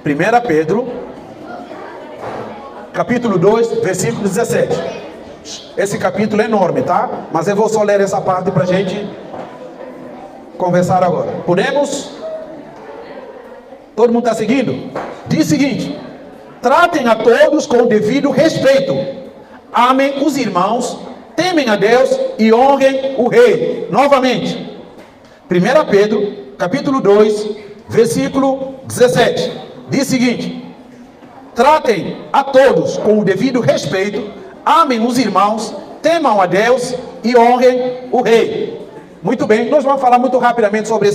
1 Pedro, capítulo 2, versículo 17. Esse capítulo é enorme, tá? Mas eu vou só ler essa parte para a gente conversar agora. Podemos? Todo mundo está seguindo? Diz o seguinte: tratem a todos com o devido respeito. Amem os irmãos, temem a Deus e honrem o rei. Novamente, 1 Pedro, capítulo 2, versículo 17. Diz o seguinte: tratem a todos com o devido respeito, amem os irmãos, temam a Deus e honrem o rei. Muito bem, nós vamos falar muito rapidamente sobre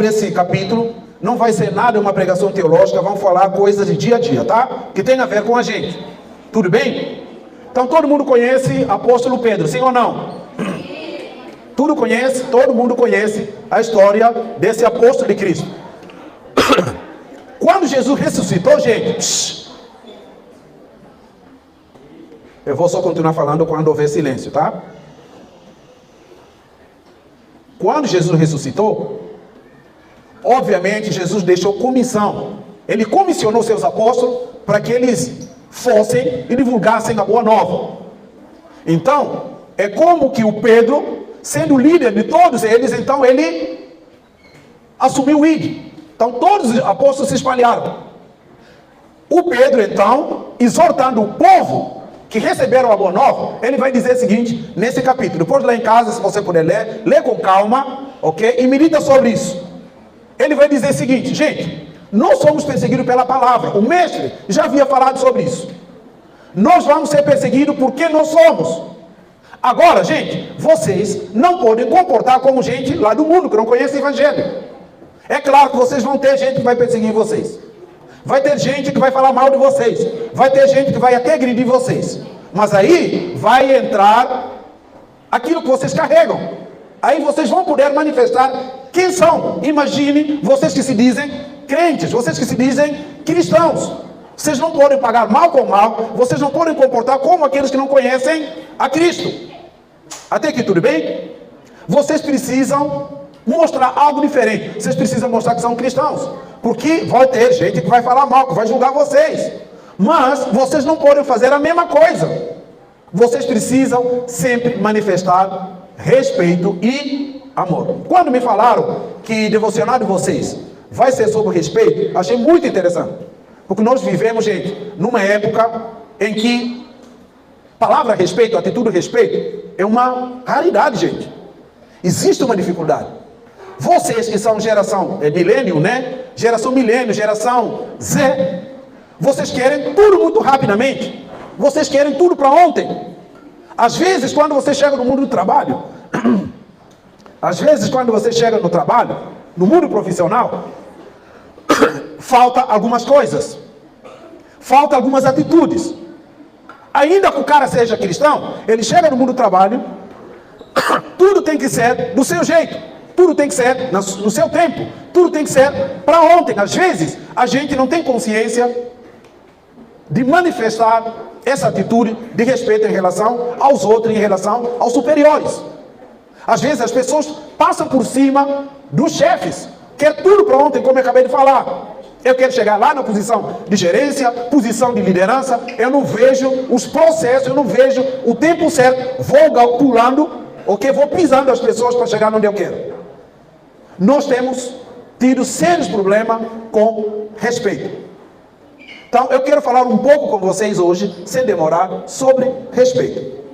esse capítulo. Não vai ser nada uma pregação teológica, vamos falar coisas de dia a dia, tá? Que tem a ver com a gente. Tudo bem? Então todo mundo conhece apóstolo Pedro, sim ou não? Todo mundo conhece a história desse apóstolo de Cristo. Quando Jesus ressuscitou, gente, eu vou só continuar falando quando houver silêncio, tá? Quando Jesus ressuscitou, obviamente Jesus deixou comissão. Ele comissionou seus apóstolos para que eles fossem e divulgassem a boa nova. Então, é como que o Pedro, sendo líder de todos eles, então ele assumiu o ID. Então todos os apóstolos se espalharam. O Pedro, então, exortando o povo que receberam a boa nova, ele vai dizer o seguinte, nesse capítulo. Depois lá em casa, se você puder ler, lê com calma, ok? E medita sobre isso. Ele vai dizer o seguinte: gente, nós somos perseguidos pela palavra. O mestre já havia falado sobre isso. Nós vamos ser perseguidos porque nós somos. Agora, gente, vocês não podem comportar como gente lá do mundo que não conhece o evangelho. É claro que vocês vão ter gente que vai perseguir vocês. Vai ter gente que vai falar mal de vocês. Vai ter gente que vai até agredir vocês. Mas aí vai entrar aquilo que vocês carregam. Aí vocês vão poder manifestar quem são. Imagine vocês que se dizem crentes, vocês que se dizem cristãos. Vocês não podem pagar mal com mal. Vocês não podem comportar como aqueles que não conhecem a Cristo. Até aqui tudo bem? Vocês precisam mostrar algo diferente. Vocês precisam mostrar que são cristãos. Porque vai ter gente que vai falar mal, que vai julgar vocês. Mas vocês não podem fazer a mesma coisa. Vocês precisam sempre manifestar respeito e amor. Quando me falaram que o devocional de vocês vai ser sobre respeito, achei muito interessante. Porque nós vivemos, gente, numa época em que palavra respeito, atitude respeito, é uma raridade, gente. Existe uma dificuldade. Vocês que são geração milênio, né? Geração milênio, geração Z, vocês querem tudo muito rapidamente. Vocês querem tudo para ontem. Às vezes, quando você chega no mundo do trabalho, no mundo profissional, falta algumas coisas. Falta algumas atitudes. Ainda que o cara seja cristão, ele chega no mundo do trabalho, tudo tem que ser do seu jeito. Tudo tem que ser no seu tempo. Tudo tem que ser para ontem. Às vezes, a gente não tem consciência de manifestar essa atitude de respeito em relação aos outros, em relação aos superiores. Às vezes, as pessoas passam por cima dos chefes. Quer tudo para ontem, como eu acabei de falar. Eu quero chegar lá na posição de gerência, posição de liderança. Eu não vejo os processos, eu não vejo o tempo certo. Vou pulando, ok? Vou pisando as pessoas para chegar onde eu quero. Nós temos tido sérios problemas com respeito. Então, eu quero falar um pouco com vocês hoje, sem demorar, sobre respeito.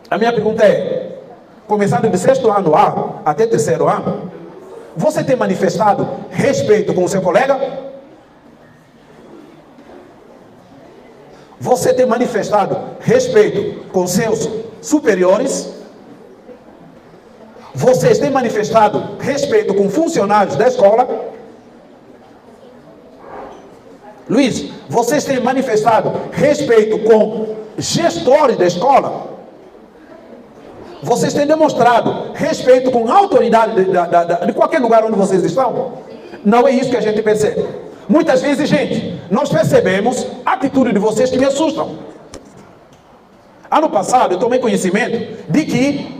A minha pergunta é, começando de 6º ano A até 3º ano, você tem manifestado respeito com o seu colega? Você tem manifestado respeito com seus superiores? Vocês têm manifestado respeito com funcionários da escola? Luiz, vocês têm manifestado respeito com gestores da escola? Vocês têm demonstrado respeito com a autoridade de qualquer lugar onde vocês estão? Não é isso que a gente percebe. Muitas vezes, gente, nós percebemos a atitude de vocês que me assustam. Ano passado, eu tomei conhecimento de que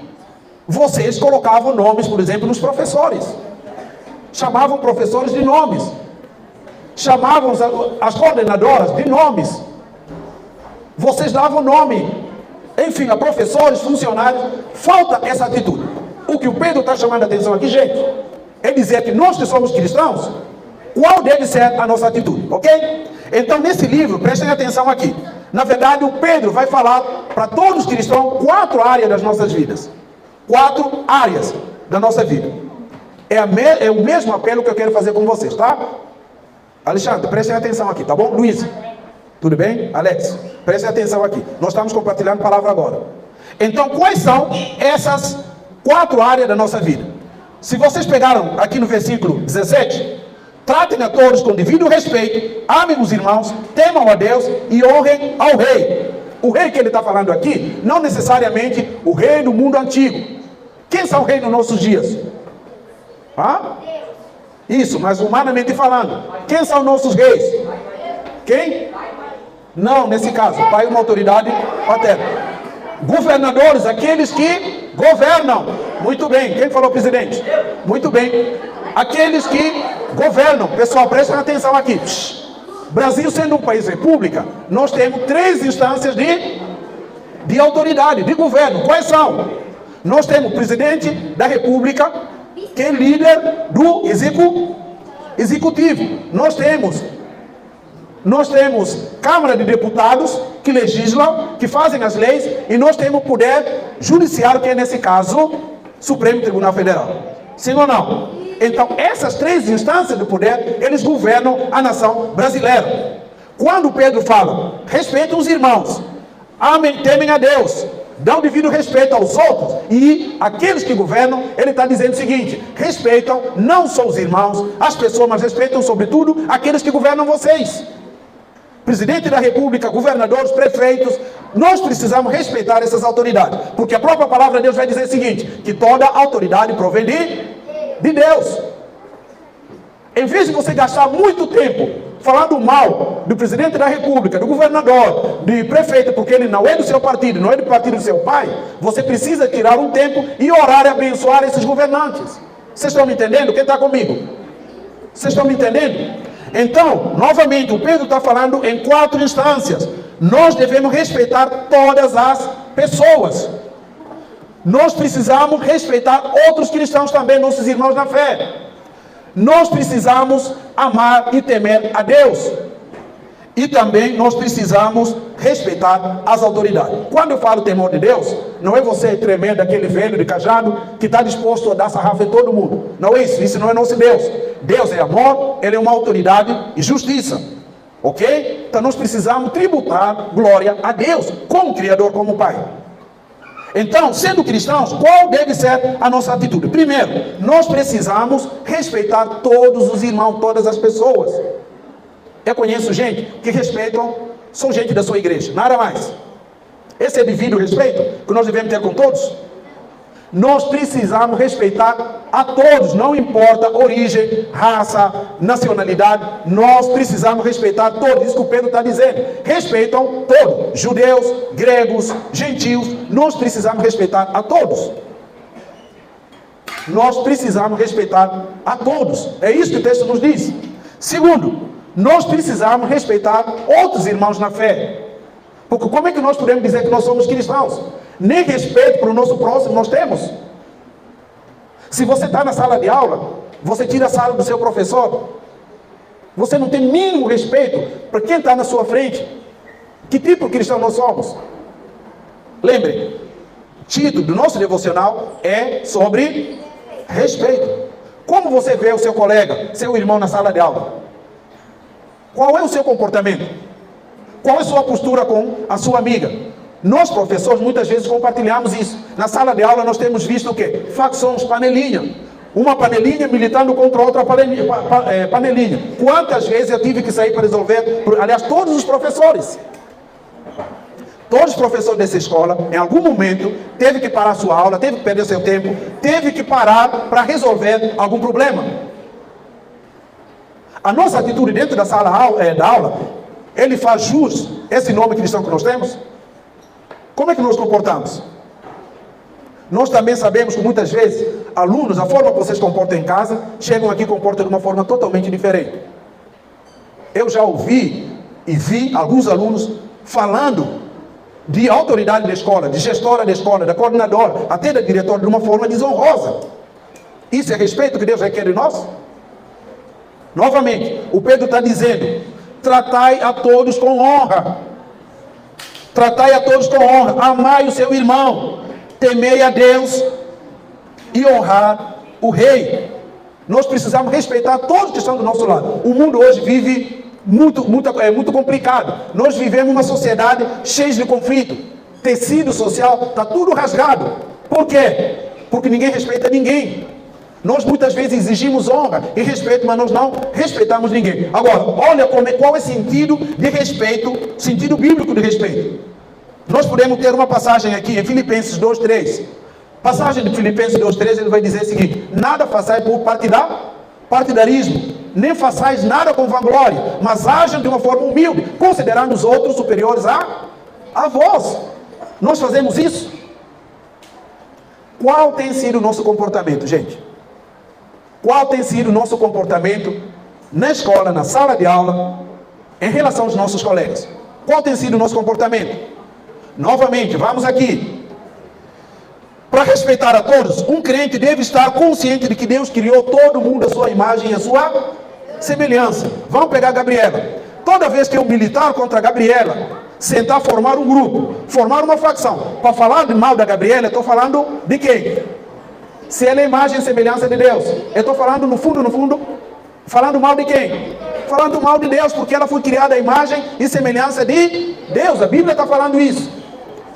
vocês colocavam nomes, por exemplo, nos professores. Chamavam professores de nomes. chamavam as coordenadoras de nomes. Vocês davam nome, enfim, a professores, funcionários. Falta essa atitude. O que o Pedro está chamando a atenção aqui, gente, é dizer que nós que somos cristãos, qual deve ser a nossa atitude, ok? Então, nesse livro, prestem atenção aqui. Na verdade, o Pedro vai falar para todos os cristãos 4 áreas das nossas vidas. 4 áreas da nossa vida. É o mesmo apelo que eu quero fazer com vocês, tá? Alexandre, prestem atenção aqui, tá bom? Luiz, tudo bem? Alex, prestem atenção aqui. Nós estamos compartilhando a palavra agora. Então, quais são essas 4 áreas da nossa vida? Se vocês pegaram aqui no versículo 17, tratem a todos com devido respeito, amem os irmãos, temam a Deus e honrem ao rei. O rei que ele está falando aqui, não necessariamente o rei do mundo antigo. Quem são reis nos nossos dias? Isso, mas humanamente falando. Quem são nossos reis? Quem? Não, nesse caso, pai é uma autoridade paterna. Governadores, aqueles que governam. Muito bem, quem falou presidente? Muito bem. Aqueles que governam. Pessoal, prestem atenção aqui. Brasil sendo um país república, nós temos 3 instâncias de autoridade, de governo. Quais são? Nós temos o presidente da república, que é líder do executivo. Nós temos Câmara de Deputados, que legislam, que fazem as leis, e nós temos o poder judiciário, que é, nesse caso, Supremo Tribunal Federal. Sim ou não? Então, essas 3 instâncias do poder, eles governam a nação brasileira. Quando Pedro fala, respeitem os irmãos, amem, temem a Deus, dão devido respeito aos outros, e aqueles que governam, ele está dizendo o seguinte: respeitam não só os irmãos, as pessoas, mas respeitam sobretudo aqueles que governam vocês. Presidente da República, governadores, prefeitos, nós precisamos respeitar essas autoridades, porque a própria palavra de Deus vai dizer o seguinte, que toda autoridade provém de Deus. Em vez de você gastar muito tempo falando mal do presidente da república, do governador, do prefeito, porque ele não é do seu partido, não é do partido do seu pai, você precisa tirar um tempo e orar e abençoar esses governantes. Vocês estão me entendendo? Quem está comigo? Vocês estão me entendendo? Então, novamente, o Pedro está falando em 4 instâncias. Nós devemos respeitar todas as pessoas. Nós precisamos respeitar outros cristãos também, nossos irmãos na fé. Nós precisamos amar e temer a Deus. E também nós precisamos respeitar as autoridades. Quando eu falo temor de Deus, não é você tremendo aquele velho de cajado que está disposto a dar sarrafo em todo mundo. Não é isso, isso não é nosso Deus. Deus é amor, Ele é uma autoridade e justiça. Ok? Então nós precisamos tributar glória a Deus, como Criador, como Pai. Então, sendo cristãos, qual deve ser a nossa atitude? Primeiro, nós precisamos respeitar todos os irmãos, todas as pessoas. Eu conheço gente que respeitam, são gente da sua igreja, nada mais. Esse é devido respeito que nós devemos ter com todos. Nós precisamos respeitar a todos, não importa origem, raça, nacionalidade, nós precisamos respeitar todos, isso que o Pedro está dizendo. Respeitam todos, judeus, gregos, gentios, nós precisamos respeitar a todos. Nós precisamos respeitar a todos, é isso que o texto nos diz. Segundo, nós precisamos respeitar outros irmãos na fé. Porque como é que nós podemos dizer que nós somos cristãos? Nem respeito para o nosso próximo nós temos. Se você está na sala de aula, você tira a sala do seu professor, você não tem mínimo respeito para quem está na sua frente. Que tipo de cristão nós somos? Lembre, o título do nosso devocional é sobre respeito. Como você vê o seu colega, seu irmão na sala de aula? Qual é o seu comportamento? Qual é a sua postura com a sua amiga? Nós, professores, muitas vezes compartilhamos isso. Na sala de aula nós temos visto o quê? Facções, panelinha. Uma panelinha militando contra outra panelinha. Quantas vezes eu tive que sair para resolver? Aliás, todos os professores. Todos os professores dessa escola, em algum momento, teve que parar sua aula, teve que perder seu tempo, teve que parar para resolver algum problema. A nossa atitude dentro da sala da aula, ele faz jus esse nome cristão que nós temos? Como é que nos comportamos? Nós também sabemos que muitas vezes, alunos, a forma que vocês comportam em casa, chegam aqui e comportam de uma forma totalmente diferente. eu já ouvi e vi alguns alunos falando de autoridade da escola, de gestora da escola, da coordenadora, até da diretora, de uma forma desonrosa. Isso é respeito que Deus requer de nós? Novamente, o Pedro está dizendo, tratai a todos com honra. Tratai a todos com honra. Amai o seu irmão. Temei a Deus e honrar o rei. Nós precisamos respeitar todos que estão do nosso lado. O mundo hoje vive muito complicado. Nós vivemos uma sociedade cheia de conflito. Tecido social está tudo rasgado. Por quê? Porque ninguém respeita ninguém. Nós muitas vezes exigimos honra e respeito, mas nós não respeitamos ninguém. Agora, olha qual é o sentido de respeito, sentido bíblico de respeito. Nós podemos ter uma passagem aqui em Filipenses 2:3. Passagem de Filipenses 2:3, ele vai dizer o seguinte: nada façais por partidarismo, nem façais nada com vanglória, mas ajam de uma forma humilde, considerando os outros superiores a vós. Nós fazemos isso? Qual tem sido o nosso comportamento, gente? Qual tem sido o nosso comportamento na escola, na sala de aula, em relação aos nossos colegas? Qual tem sido o nosso comportamento? Novamente, vamos aqui. Para respeitar a todos, um crente deve estar consciente de que Deus criou todo mundo à sua imagem e à sua semelhança. Vamos pegar a Gabriela. Toda vez que eu militar contra a Gabriela, sentar, formar um grupo, formar uma facção, para falar de mal da Gabriela, eu estou falando de quem? Se ela é imagem e semelhança de Deus, eu estou falando no fundo, falando mal de quem? Falando mal de Deus, porque ela foi criada à imagem e semelhança de Deus. A Bíblia está falando isso.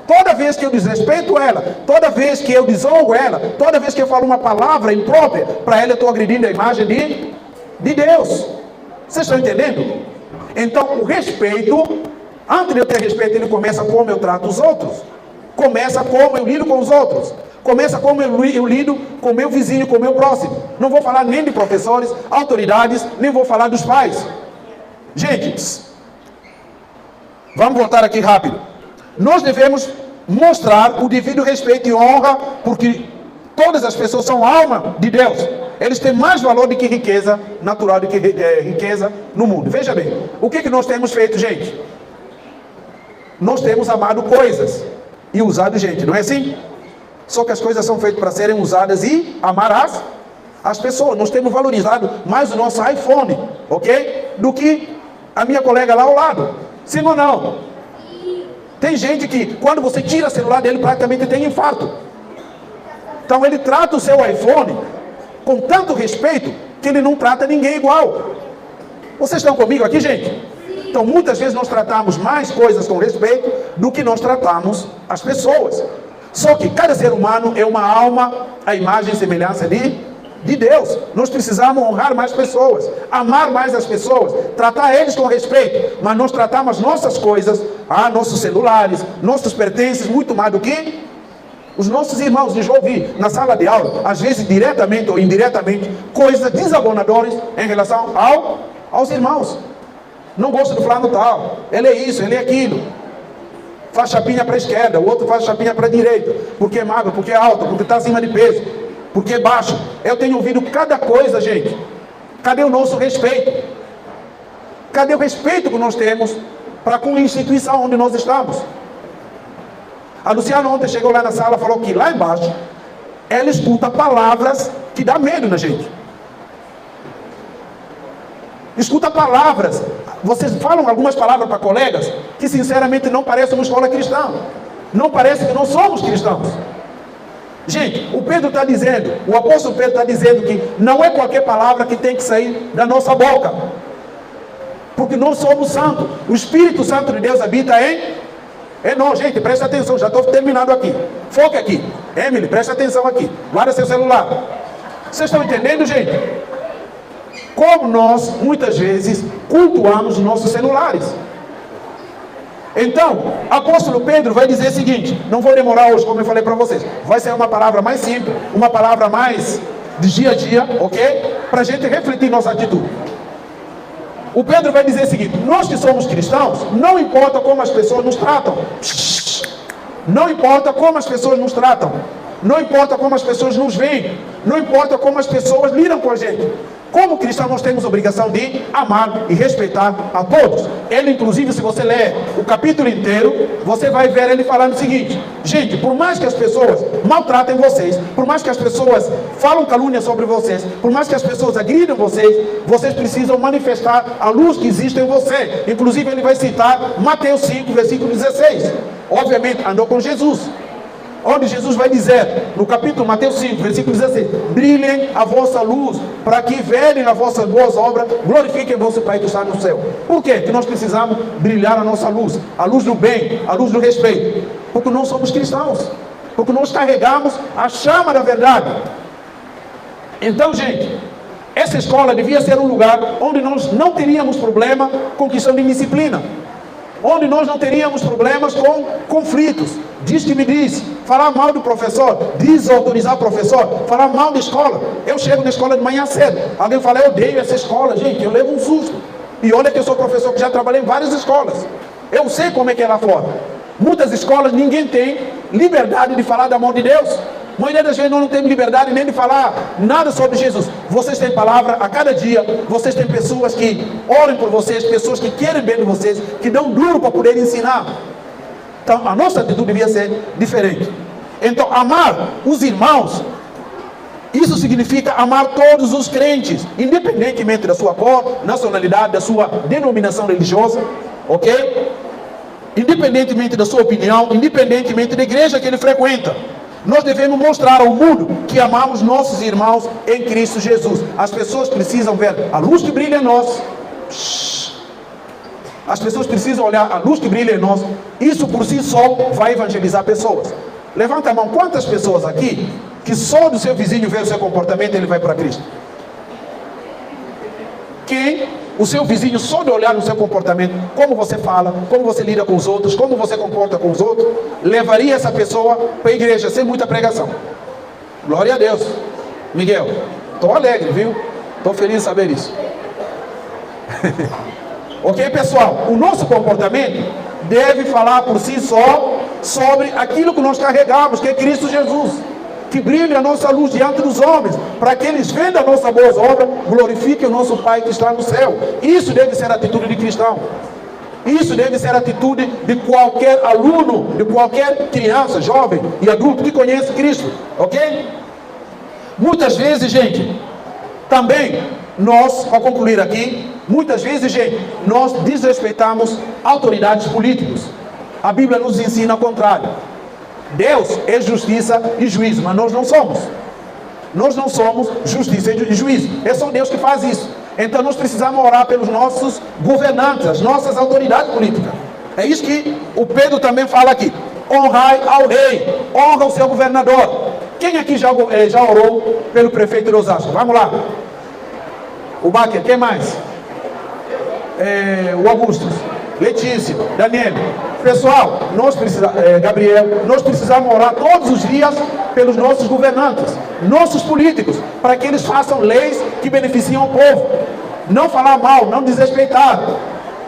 Toda vez que eu desrespeito ela, toda vez que eu desonro ela, toda vez que eu falo uma palavra imprópria para ela, eu estou agredindo a imagem de Deus. Vocês estão entendendo? Então, o respeito, antes de eu ter respeito, ele começa como eu trato os outros. Começa como eu lido com os outros. Começa como eu lido com o meu vizinho, com o meu próximo. Não vou falar nem de professores, autoridades, nem vou falar dos pais. Gente, vamos voltar aqui rápido. Nós devemos mostrar o devido respeito e honra, porque todas as pessoas são alma de Deus. Eles têm mais valor do que riqueza natural, do que riqueza no mundo. Veja bem, o que nós temos feito, gente? Nós temos amado coisas e usado gente, não é assim? Só que as coisas são feitas para serem usadas e amar as pessoas. Nós temos valorizado mais o nosso iPhone, ok? Do que a minha colega lá ao lado. Sim ou não? Tem gente que, quando você tira o celular dele, praticamente tem infarto. Então ele trata o seu iPhone com tanto respeito que ele não trata ninguém igual. Vocês estão comigo aqui, gente? Então muitas vezes nós tratamos mais coisas com respeito do que nós tratamos as pessoas. Só que cada ser humano é uma alma, a imagem e semelhança de Deus. Nós precisamos honrar mais pessoas, amar mais as pessoas, tratar eles com respeito. Mas nós tratamos nossas coisas, nossos celulares, nossos pertences, muito mais do que os nossos irmãos. Eu já ouvi na sala de aula, às vezes diretamente ou indiretamente, coisas desabonadoras em relação aos irmãos. Não gosto do fulano tal, ele é isso, ele é aquilo. Faz chapinha para a esquerda, o outro faz chapinha para a direita, porque é magro, porque é alto, porque está acima de peso, porque é baixo. Eu tenho ouvido cada coisa, gente. Cadê o nosso respeito? Cadê o respeito que nós temos para com a instituição onde nós estamos? A Luciana ontem chegou lá na sala e falou que lá embaixo ela escuta palavras que dá medo na gente. Escuta palavras. Vocês falam algumas palavras para colegas que sinceramente não parecem uma escola cristã. Não parece que nós somos cristãos. Gente, o Pedro está dizendo, o apóstolo Pedro está dizendo que não é qualquer palavra que tem que sair da nossa boca. Porque nós somos santos. O Espírito Santo de Deus habita em nós. Gente, presta atenção, já estou terminando aqui. Foca aqui. Emily, presta atenção aqui. Guarda seu celular. Vocês estão entendendo, gente? Como nós, muitas vezes, cultuamos os nossos celulares. Então, apóstolo Pedro vai dizer o seguinte, não vou demorar hoje, como eu falei para vocês, vai ser uma palavra mais simples, uma palavra mais de dia a dia, ok? Para a gente refletir nossa atitude. O Pedro vai dizer o seguinte, nós que somos cristãos, não importa como as pessoas nos tratam, não importa como as pessoas nos tratam, não importa como as pessoas nos veem, não importa como as pessoas lidam com a gente. Como cristãos, nós temos a obrigação de amar e respeitar a todos. Ele, inclusive, se você ler o capítulo inteiro, você vai ver ele falando o seguinte: gente, por mais que as pessoas maltratem vocês, por mais que as pessoas falam calúnia sobre vocês, por mais que as pessoas agridam vocês, vocês precisam manifestar a luz que existe em você. Inclusive, ele vai citar Mateus 5, versículo 16. Obviamente, andou com Jesus, onde Jesus vai dizer, no capítulo Mateus 5, versículo 16: brilhem a vossa luz, para que verem as vossas boas obras, glorifiquem vosso Pai que está no céu. Por quê? Que nós precisamos brilhar a nossa luz, a luz do bem, a luz do respeito, porque nós somos cristãos, porque nós carregamos a chama da verdade. Então, gente, essa escola devia ser um lugar onde nós não teríamos problema com questão de disciplina, onde nós não teríamos problemas com conflitos, diz que me diz, falar mal do professor, desautorizar o professor, falar mal da escola. Eu chego na escola de manhã cedo, alguém fala, eu odeio essa escola, gente, eu levo um susto. E olha que eu sou professor que já trabalhei em várias escolas, eu sei como é que é lá fora. Muitas escolas ninguém tem liberdade de falar da mão de Deus. A maioria das vezes nós não temos liberdade nem de falar nada sobre Jesus. Vocês têm palavra a cada dia, vocês têm pessoas que oram por vocês, pessoas que querem bem de vocês, que dão duro para poder ensinar. Então a nossa atitude devia ser diferente. Então amar os irmãos, isso significa amar todos os crentes, independentemente da sua cor, nacionalidade, da sua denominação religiosa, ok? Independentemente da sua opinião, independentemente da igreja que ele frequenta. Nós devemos mostrar ao mundo que amamos nossos irmãos em Cristo Jesus. As pessoas precisam ver a luz que brilha em nós. As pessoas precisam olhar a luz que brilha em nós. Isso por si só vai evangelizar pessoas. Levanta a mão, quantas pessoas aqui que só do seu vizinho ver o seu comportamento ele vai para Cristo? Quem? O seu vizinho, só de olhar no seu comportamento, como você fala, como você lida com os outros, como você comporta com os outros, levaria essa pessoa para a igreja sem muita pregação. Glória a Deus. Miguel, estou alegre, viu? Estou feliz de saber isso. Ok, pessoal? O nosso comportamento deve falar por si só sobre aquilo que nós carregamos, que é Cristo Jesus. Que brilhe a nossa luz diante dos homens, para que eles vendo a nossa boa obra, glorifiquem o nosso Pai que está no céu. Isso deve ser a atitude de cristão. Isso deve ser a atitude de qualquer aluno, de qualquer criança, jovem e adulto que conhece Cristo, ok? Muitas vezes, gente, também nós, para concluir aqui, muitas vezes, gente, nós desrespeitamos autoridades políticas. A Bíblia nos ensina o contrário. Deus é justiça e juízo, mas nós não somos. Nós não somos justiça e juízo. É só Deus que faz isso. Então nós precisamos orar pelos nossos governantes, as nossas autoridades políticas. É isso que o Pedro também fala aqui. Honrai ao rei, honra o seu governador. Quem aqui já orou pelo prefeito de Osasco? Vamos lá. O Baker, quem mais? O Augusto, Letícia, Daniel. Pessoal, Gabriel, nós precisamos orar todos os dias pelos nossos governantes, nossos políticos, para que eles façam leis que beneficiam o povo. Não falar mal, não desrespeitar,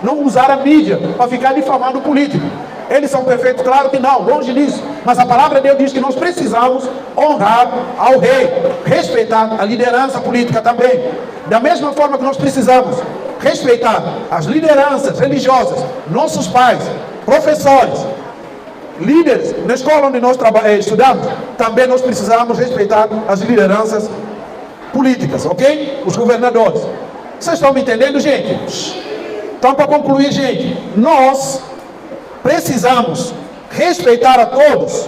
não usar a mídia para ficar difamando o político. Eles são perfeitos? Claro que não, longe disso. Mas a palavra de Deus diz que nós precisamos honrar ao rei, respeitar a liderança política também. Da mesma forma que nós precisamos respeitar as lideranças religiosas, nossos pais, professores, líderes, na escola onde nós estudamos, também nós precisamos respeitar as lideranças políticas, ok? Os governadores. Vocês estão me entendendo, gente? Então, para concluir, gente, nós precisamos respeitar a todos,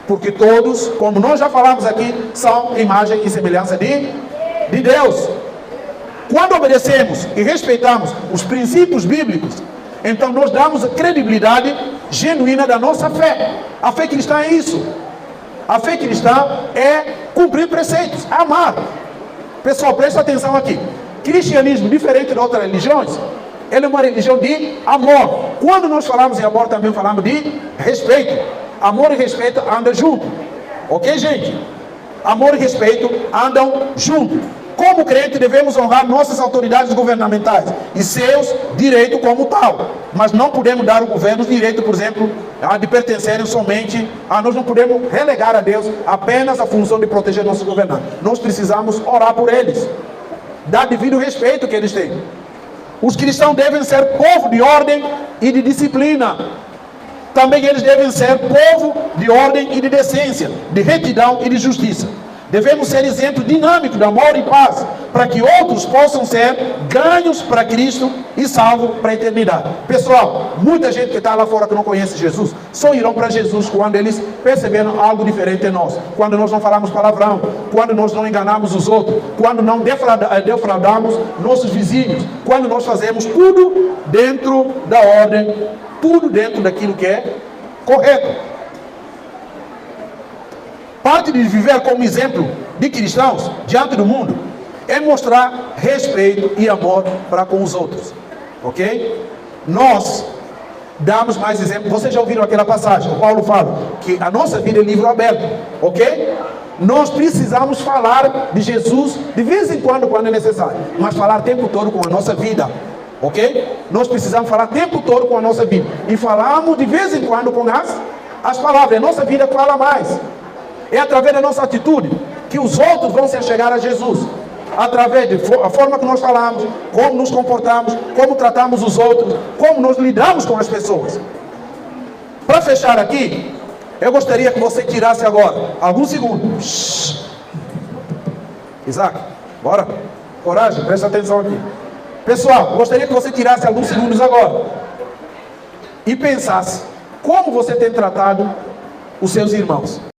porque todos, como nós já falamos aqui, são imagem e semelhança de Deus. Quando obedecemos e respeitamos os princípios bíblicos, então nós damos a credibilidade genuína da nossa fé. A fé cristã é isso. A fé cristã é cumprir preceitos, amar. Pessoal, presta atenção aqui. Cristianismo, diferente de outras religiões, ele é uma religião de amor. Quando nós falamos em amor, também falamos de respeito. Amor e respeito andam juntos. Ok, gente? Amor e respeito andam juntos. Como crente, devemos honrar nossas autoridades governamentais e seus direitos como tal. Mas não podemos dar ao governo o direito, por exemplo, de pertencerem somente nós não podemos relegar a Deus apenas a função de proteger nossos governantes. Nós precisamos orar por eles. dar devido respeito que eles têm. Os cristãos devem ser povo de ordem e de disciplina. Também eles devem ser povo de ordem e de decência, de retidão e de justiça. Devemos ser exemplo dinâmico de amor e paz, para que outros possam ser ganhos para Cristo e salvos para a eternidade. Pessoal, muita gente que está lá fora que não conhece Jesus, só irão para Jesus quando eles perceberam algo diferente em nós. Quando nós não falamos palavrão, quando nós não enganamos os outros, quando não defraudamos nossos vizinhos, quando nós fazemos tudo dentro da ordem, tudo dentro daquilo que é correto. Parte de viver como exemplo de cristãos diante do mundo é mostrar respeito e amor para com os outros, ok? Nós damos mais exemplo. Vocês já ouviram aquela passagem? O Paulo fala que a nossa vida é livro aberto, ok? Nós precisamos falar de Jesus de vez em quando é necessário, mas falar o tempo todo com a nossa vida, ok? Nós precisamos falar o tempo todo com a nossa vida e falamos de vez em quando com as palavras. A nossa vida fala mais. É através da nossa atitude que os outros vão se achegar a Jesus. Através da forma que nós falamos, como nos comportamos, como tratamos os outros, como nós lidamos com as pessoas. Para fechar aqui, eu gostaria que você tirasse agora alguns segundos. Isaac, bora? Coragem, presta atenção aqui. Pessoal, gostaria que você tirasse alguns segundos agora e pensasse como você tem tratado os seus irmãos.